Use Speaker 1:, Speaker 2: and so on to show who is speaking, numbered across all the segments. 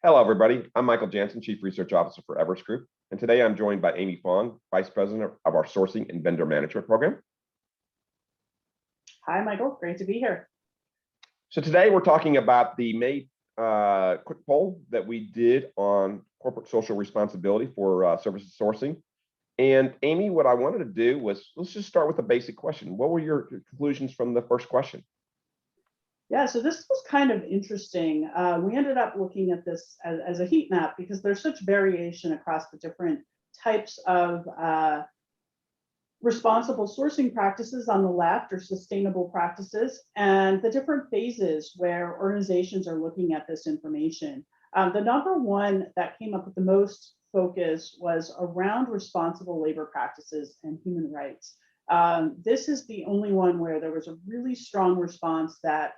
Speaker 1: Hello, everybody. I'm Michael Jansen, Chief Research Officer for Everest Group, and today I'm joined by Amy Fong, Vice President of our Sourcing and Vendor Management Program.
Speaker 2: Hi, Michael. Great to be here.
Speaker 1: So today we're talking about the May quick poll that we did on corporate social responsibility for services sourcing. And Amy, what I wanted to do was, let's just start with a basic question. What were your conclusions from the first question?
Speaker 2: Yeah, so this was kind of interesting. We ended up looking at this as a heat map because there's such variation across the different types of responsible sourcing practices on the left, or sustainable practices, and the different phases where organizations are looking at this information. The number one that came up with the most focus was around responsible labor practices and human rights. This is the only one where there was a really strong response that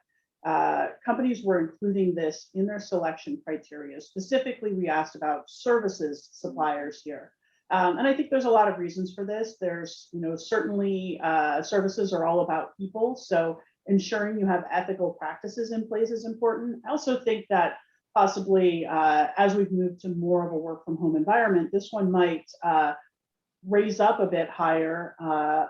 Speaker 2: companies were including this in their selection criteria. Specifically, we asked about services suppliers here. And I think there's a lot of reasons for this. There's, certainly services are all about people. So ensuring you have ethical practices in place is important. I also think that possibly as we've moved to more of a work from home environment, this one might raise up a bit higher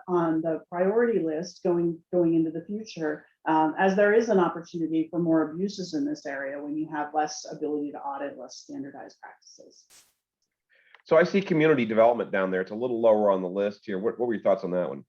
Speaker 2: on the priority list going into the future, as there is an opportunity for more abuses in this area when you have less ability to audit, less standardized practices.
Speaker 1: So I see community development down there. It's a little lower on the list here. What were your thoughts on that one?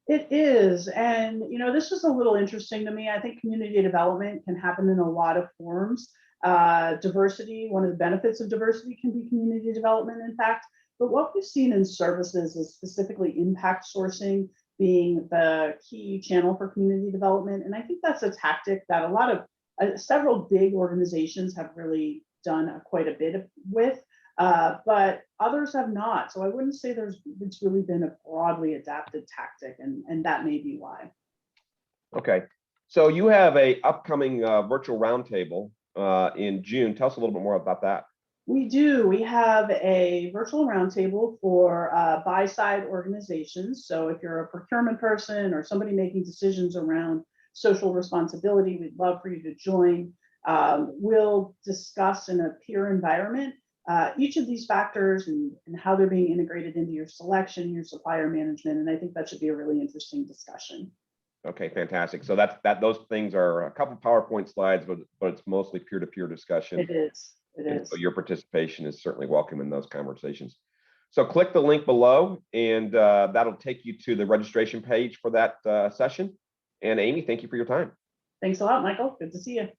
Speaker 2: It is, and this was a little interesting to me. I think community development can happen in a lot of forms. Diversity, one of the benefits of diversity can be community development, in fact. But what we've seen in services is specifically impact sourcing being the key channel for community development. And I think that's a tactic that a lot of several big organizations have really done quite a bit with, but others have not. So I wouldn't say it's really been a broadly adapted tactic, and that may be why.
Speaker 1: Okay, so you have a upcoming virtual roundtable in June. Tell us a little bit more about that.
Speaker 2: We do. We have a virtual roundtable for buy-side organizations. So if you're a procurement person or somebody making decisions around social responsibility, we'd love for you to join. We'll discuss in a peer environment each of these factors and how they're being integrated into your selection, your supplier management, and I think that should be a really interesting discussion.
Speaker 1: Okay, fantastic. So those things are a couple PowerPoint slides, but it's mostly peer-to-peer discussion.
Speaker 2: It is.
Speaker 1: So your participation is certainly welcome in those conversations. So click the link below, and that'll take you to the registration page for that session. And Amy, thank you for your time.
Speaker 2: Thanks a lot, Michael. Good to see you.